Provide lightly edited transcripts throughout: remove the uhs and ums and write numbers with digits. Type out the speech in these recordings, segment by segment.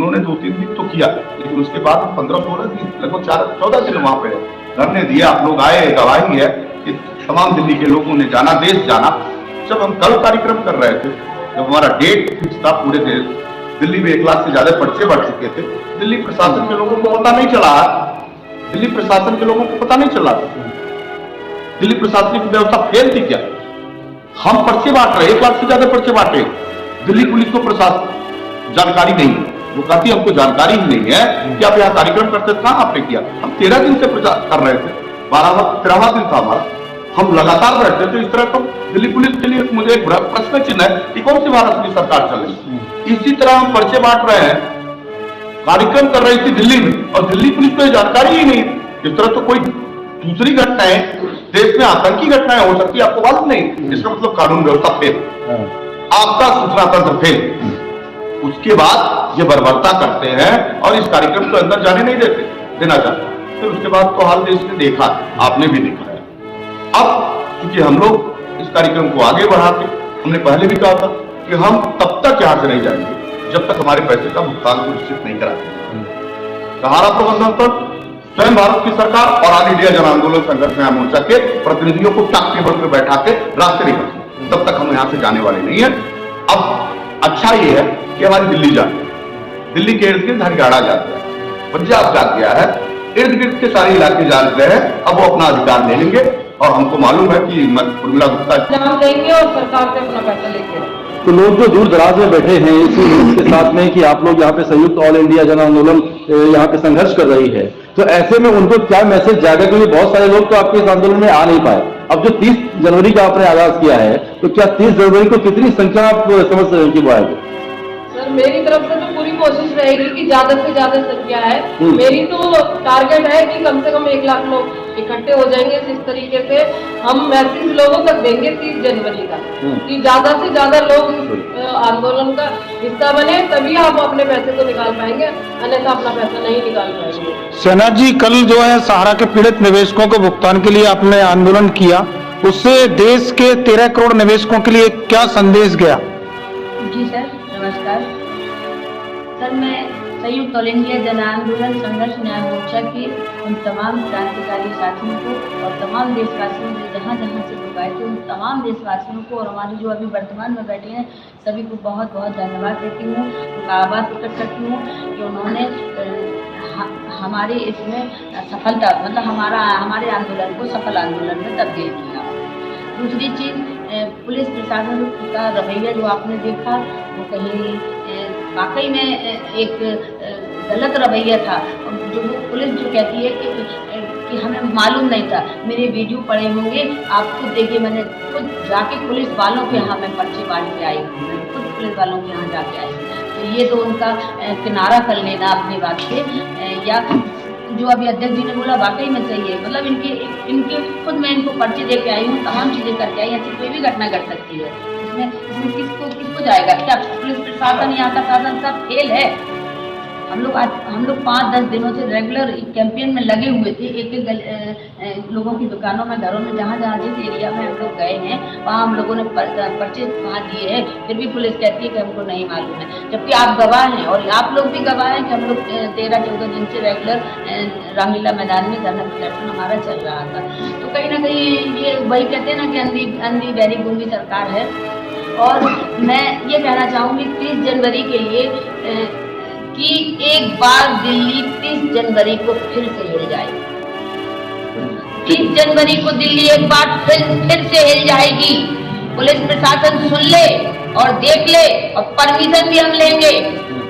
उन्होंने 2-3 दिन तो किया, लेकिन उसके बाद 15-16 दिन, लगभग 14 दिन वहां पे धरने दिए। आप लोग आए, गवाही है कि तमाम दिल्ली के लोगों ने जाना, देश जाना। जब हम कल कार्यक्रम कर रहे थे, जब हमारा डेट फिक्स था, पूरे देश दिल्ली में 1 लाख से ज्यादा पर्चे बढ़ चुके थे, दिल्ली प्रशासन के लोगों को पता नहीं चला। दिल्ली प्रशासन के लोगों को पता नहीं चला, दिल्ली प्रशासनिक व्यवस्था फेल थी क्या? हम पर्चे बांट रहे, 1 लाख से ज्यादा पर्चे बांटे, दिल्ली पुलिस को प्रशासन जानकारी नहीं है। वो कहती हमको जानकारी ही नहीं है कि आप यहाँ कार्यक्रम करते थे, कहाँ आपने किया? हम 13 दिन से प्रचार कर रहे थे, 13वां दिन था हमारा, हम लगातार बैठते थे। इस तरह तो दिल्ली पुलिस के लिए मुझे एक प्रश्न चिन्ह है कि कौन सी भारत की सरकार चल रही। इसी तरह हम पर्चे बांट रहे हैं, कार्यक्रम कर रही थी दिल्ली में, और दिल्ली पुलिस को जानकारी ही नहीं। इस तरह तो कोई दूसरी घटनाएं, देश में आतंकी घटनाएं हो सकती है, आपको मालूम नहीं। इसका मतलब कानून व्यवस्था फेल, आपका सूचना तंत्र फेल। उसके बाद ये बर्बरता करते हैं और इस कार्यक्रम को अंदर जाने नहीं देना चाहते। फिर उसके बाद तो हाल देश ने देखा, आपने भी देखा है। अब क्योंकि हम लोग इस कार्यक्रम को आगे बढ़ाते, हमने पहले भी कहा था कि हम तब तक यहां से नहीं जाएंगे जब तक हमारे पैसे का भुगतान को निश्चित नहीं कराते। सहारा प्रबंधन तो स्वयं भारत की सरकार और ऑल इंडिया जन आंदोलन संघर्ष न्याय मोर्चा के प्रतिनिधियों को टाक टेबल पर बैठा के रास्ते निकलते, तब तक हम यहां से जाने वाले नहीं है। अब अच्छा ये है कि हमारी दिल्ली जाती है, दिल्ली के इर्द गिर्द हरियाणा जाता है, पंजाब जाग गया है, इर्द गिर्द के सारे इलाके जान गए हैं। अब वो अपना अधिकार ले लेंगे, और हमको मालूम है कि उर्मिला गुप्ता नाम देंगे और सरकार से अपना पैसा लेंगे। तो लोग जो दूर दराज में बैठे हैं इसी के साथ में कि आप लोग यहाँ पे संयुक्त ऑल इंडिया जन आंदोलन यहाँ पे संघर्ष कर रही है, तो ऐसे में उनको क्या मैसेज जाएगा? क्योंकि बहुत सारे लोग तो आपके इस आंदोलन में आ नहीं पाए। अब जो 30 जनवरी का आपने आगाज किया है, तो क्या 30 जनवरी को कितनी संख्या आप समझ रहे हैं कि वो आएगी? सर मेरी तरफ से तो पूरी कोशिश रहेगी कि ज्यादा से ज्यादा संख्या है। मेरी तो टारगेट है कि कम से कम 1 लाख लोग इकट्ठे हो जाएंगे। जिस तरीके से हम मैसेज लोगों तक देंगे 30 जनवरी का कि ज्यादा से ज्यादा लोग आंदोलन का हिस्सा बने, तभी आप अपने पैसे को निकाल पाएंगे, अन्यथा अपना पैसा नहीं निकाल पाएंगे। सेना जी, कल जो है सहारा के पीड़ित निवेशकों को भुगतान के लिए आपने आंदोलन किया, उससे देश के 13 करोड़ निवेशकों के लिए क्या संदेश गया? जी सर, नमस्कार सर। मैं संयुक्त ऑल इंडिया जन आंदोलन संघर्ष न्याय मोर्चा के उन तमाम क्रांतिकारी साथियों को और तमाम देशवासियों जो जहाँ जहाँ से लोग आए थे, उन तमाम देशवासियों को और हमारे जो अभी वर्तमान में बैठे हैं सभी को बहुत बहुत धन्यवाद देती हूँ। उनका आभार प्रकट करती हूँ कि उन्होंने हमारे इसमें सफलता, मतलब हमारे आंदोलन को सफल आंदोलन में तब्दील किया। दूसरी चीज़, पुलिस प्रशासन का रवैया जो आपने देखा वो कहीं वाकई में एक गलत रवैया था। जो पुलिस जो कहती है कि हमें मालूम नहीं था, मेरे वीडियो पड़े होंगे, आप खुद देखिए, मैंने खुद जाके पुलिस वालों के यहाँ मैं पर्ची बांट के आई हूँ, मैं खुद पुलिस वालों के यहाँ जाके आई हूँ। तो ये तो उनका किनारा कर लेना अपनी बात से, या जो अभी अध्यक्ष जी ने बोला वाकई में सही है। मतलब इनके खुद मैं इनको पर्ची दे के आई हूँ, तमाम चीज़ें करके आई, ऐसी कोई भी घटना घट सकती है। इसमें किसको जाएगा? क्या पुलिस प्रशासन, यहाँ का शासन सब फेल है? हम लोग 5-10 दिनों से रेगुलर कैंपेन में लगे हुए थे। एक लोगों की दुकानों में, घरों में, जहाँ जहाँ जिस एरिया में हम लोग गए हैं वहाँ हम लोगों ने पर्चे वहाँ दिए हैं, फिर भी पुलिस कहती है कि हमको नहीं मालूम है। जबकि आप गवाह हैं और आप लोग भी गवाह हैं कि हम लोग 13-14 दिन से रेगुलर रामलीला मैदान में धरना प्रदर्शन हमारा चल रहा था। तो कहीं ना कहीं ये वही कहते हैं ना कि अंधी बहरी गूंगी सरकार है। और मैं ये कहना चाहूँगी 30 जनवरी के लिए कि एक बार दिल्ली 30 जनवरी को फिर से हिल जाएगी। 30 जनवरी को दिल्ली एक बार फिर से हिल जाएगी। पुलिस प्रशासन सुन ले और देख ले, और परमिशन भी हम लेंगे।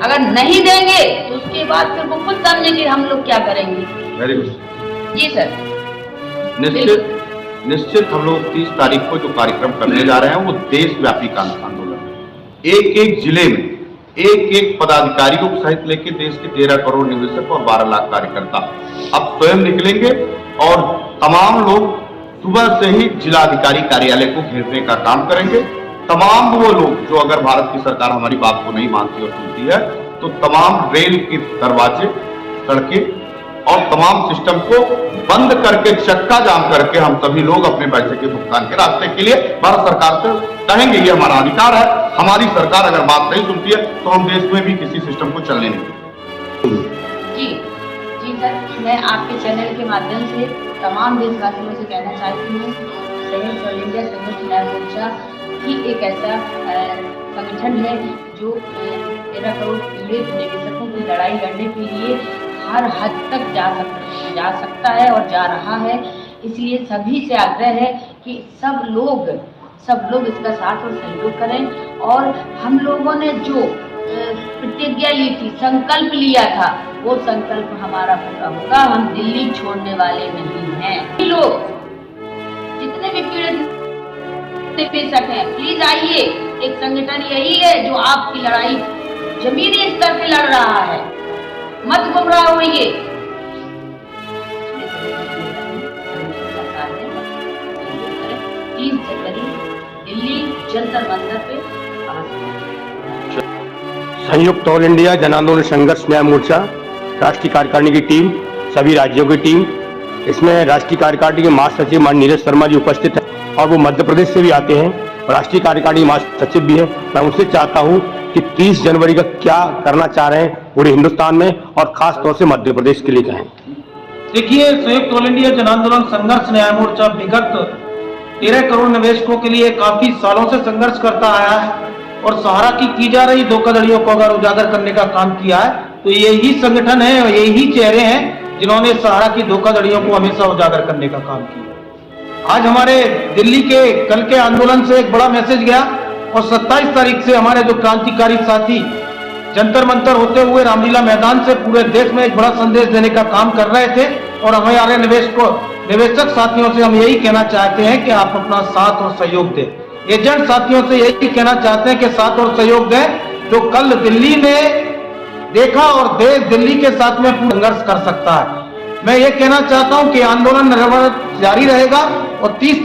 अगर नहीं देंगे तो उसके बाद फिर वो खुद समझेंगे हम लोग क्या करेंगे। वेरी गुड जी सर। निश्चित हम लोग 30 तारीख को जो कार्यक्रम करने जा रहे हैं वो देशव्यापी आंदोलन है। एक जिले में एक पदाधिकारियों को सहित लेकर देश के 13 करोड़ निवेशक और 12 लाख कार्यकर्ता अब स्वयं निकलेंगे, और तमाम लोग सुबह से ही जिलाधिकारी कार्यालय को घेरने का काम करेंगे। तमाम वो लोग जो अगर भारत की सरकार हमारी बात को नहीं मानती और सुनती है, तो तमाम रेल के दरवाजे, सड़कें और तमाम सिस्टम को बंद करके, चक्का जाम करके हम सभी लोग अपने पैसे के भुगतान के रास्ते के लिए भारत सरकार से कहेंगे। ये हमारा अधिकार है। हमारी सरकार अगर बात नहीं सुनती है तो हम देश में भी किसी सिस्टम को चलने नहीं देंगे। मैं आपके चैनल के माध्यम से तमाम देशवासियों से कहना चाहती हूँ, संयुक्त ऑल इंडिया संघर्ष न्याय मोर्चा ही एक ऐसा संगठन है जो 13 करोड़ पीड़ित निवेशकों की लड़ाई लड़ने के लिए हर हद तक जा सकता है और जा रहा है। इसलिए सभी से आग्रह है कि सब लोग इसका साथ और सहयोग करें। और हम लोगों ने जो प्रतिज्ञा ली थी, संकल्प लिया था, वो संकल्प हमारा पूरा होगा। हम दिल्ली छोड़ने वाले नहीं हैं। लोग जितने भी पीड़ित निवेशक हैं, प्लीज आइए। एक संगठन यही है जो आपकी लड़ाई जमीनी स्तर पे लड़ रहा है। मत गुमराह होइए। प्लीज दिल्ली जंतर मंतर पे संयुक्त ऑल इंडिया जन आंदोलन संघर्ष न्याय मोर्चा राष्ट्रीय कार्यकारिणी की टीम, सभी राज्यों की टीम, इसमें राष्ट्रीय कार्यकारिणी के महासचिव मान नीरज शर्मा जी उपस्थित हैं और वो मध्य प्रदेश से भी आते हैं और राष्ट्रीय कार्यकारिणी महासचिव भी है। मैं उनसे चाहता हूं कि 30 जनवरी का क्या करना चाह रहे हैं पूरे हिंदुस्तान में और खास तौर से मध्य प्रदेश के लिए कहें। देखिए, संयुक्त ऑल इंडिया जन आंदोलन संघर्ष न्याय मोर्चा विगत 13 करोड़ निवेशकों के लिए काफी सालों से संघर्ष करता आया है और सहारा की जा रही धोखाधड़ियों को अगर उजागर करने का काम किया है तो यही संगठन है और यही चेहरे हैं जिन्होंने सहारा की धोखाधड़ियों को हमेशा उजागर करने का काम किया। आज हमारे दिल्ली के कल के आंदोलन से एक बड़ा मैसेज गया और 27 तारीख से हमारे जो क्रांतिकारी साथी जंतर मंतर होते हुए रामलीला मैदान से पूरे देश में एक बड़ा संदेश देने का काम कर रहे थे। और हमारे निवेशक साथियों से हम यही कहना चाहते हैं कि आप अपना साथ और सहयोग दें। एजेंट साथियों से यही कहना चाहते हैं कि साथ और सहयोग दें। जो कल दिल्ली ने देखा और देश दिल्ली के साथ में संघर्ष कर सकता है। मैं ये कहना चाहता हूं कि आंदोलन निरंतर जारी रहेगा और 30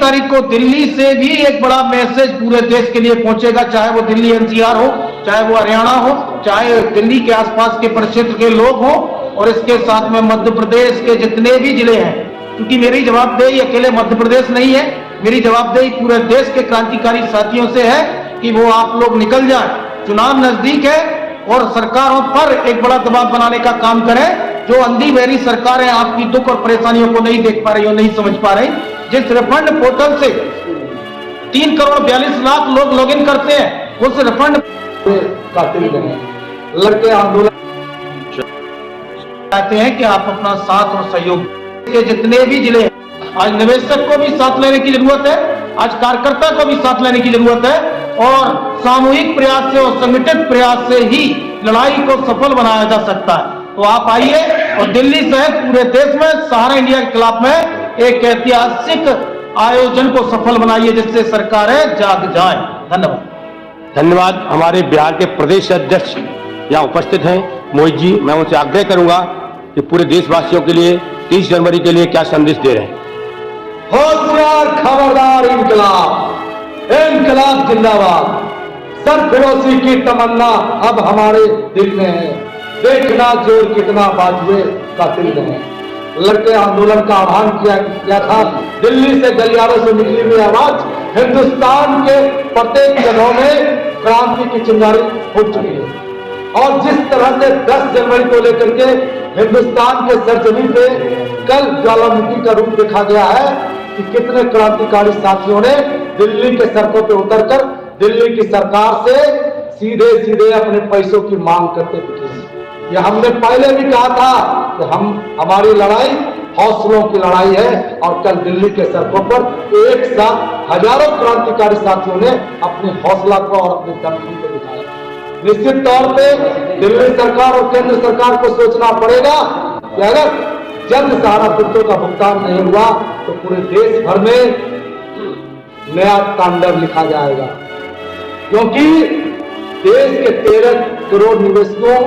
तारीख को दिल्ली से भी एक बड़ा मैसेज पूरे देश के लिए पहुंचेगा, चाहे वो दिल्ली एनसीआर हो, चाहे वो हरियाणा हो, चाहे दिल्ली के आसपास के परिक्षेत्र के लोग हो और इसके साथ में मध्य प्रदेश के जितने भी जिले हैं। क्योंकि मेरी जवाबदेही अकेले मध्य प्रदेश नहीं है, मेरी जवाबदेही पूरे देश के क्रांतिकारी साथियों से है कि वो आप लोग निकल जाए। चुनाव नजदीक है और सरकारों पर एक बड़ा दबाव बनाने का काम करें। जो अंधी बहरी सरकारें आपकी दुख और परेशानियों को नहीं देख पा रही और नहीं समझ पा रही, जिस रिफंड पोर्टल से 3 करोड़ 42 लाख लोग लॉगिन करते हैं, उस रिफंड लड़के आंदोलन चाहते हैं कि आप अपना साथ और सहयोग के जितने भी जिले हैं, आज निवेशक को भी साथ लेने की जरूरत है, आज कार्यकर्ता को भी साथ लेने की जरूरत है और सामूहिक प्रयास से और संगठित प्रयास से ही लड़ाई को सफल बनाया जा सकता है। तो आप आइए और दिल्ली सहित पूरे देश में सहारा इंडिया के खिलाफ में एक ऐतिहासिक आयोजन को सफल बनाइए जिससे सरकारें जाग जाएं। धन्यवाद। हमारे बिहार के प्रदेश अध्यक्ष यहाँ उपस्थित हैं, मोहित जी। मैं उनसे आग्रह करूंगा कि पूरे देशवासियों के लिए 30 जनवरी के लिए क्या संदेश दे रहे हैं। होशियार, खबरदार, इनकलाब जिंदाबाद। सरफरोशी की तमन्ना अब हमारे दिल में है, देखना जोर कितना बाजुए का दिल है। लड़के आंदोलन का आह्वान किया था, दिल्ली से गलियारों से निकली हुई आवाज हिंदुस्तान के प्रत्येक जगहों में क्रांति की चिंगारी उठ चुकी है। और जिस तरह से 10 जनवरी को लेकर के हिंदुस्तान के सरजमी पे कल ज्वालामुखी का रूप देखा गया है कि कितने क्रांतिकारी साथियों ने दिल्ली के सड़कों पे उतरकर दिल्ली की सरकार से सीधे सीधे अपने पैसों की मांग करते दिखे। ये हमने पहले भी कहा था कि हमारी लड़ाई हौसलों की लड़ाई है और कल दिल्ली के सड़कों पर एक साथ हजारों क्रांतिकारी साथियों ने अपने हौसला को और अपने दमखम को दिखाया। निश्चित तौर पे दिल्ली सरकार और केंद्र सरकार को सोचना पड़ेगा कि अगर जल्द सहारा पीड़ितों का भुगतान नहीं हुआ तो पूरे देश भर में नया तांडव लिखा जाएगा। क्योंकि देश के 13 करोड़ निवेशकों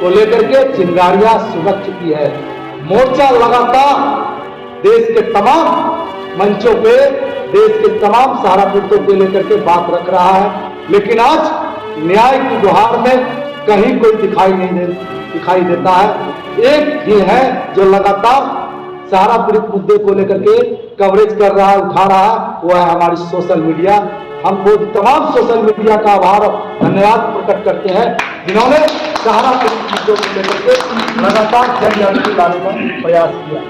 को लेकर के चिंगारियां सुलग चुकी है। मोर्चा लगातार देश के तमाम मंचों पे देश के तमाम सहारा पीड़ितों को लेकर के बात रख रहा है, लेकिन आज न्याय की गुहार में कहीं कोई दिखाई देता है। एक ही है जो लगातार सहारा पीड़ित मुद्दे को लेकर के कवरेज कर रहा है, उठा रहा है, वो है हमारी सोशल मीडिया। हम वो तमाम सोशल मीडिया का आभार और धन्यवाद प्रकट करते हैं जिन्होंने सहारा मुद्दों को लेकर के लगातार जन जागृति लाने का प्रयास किया।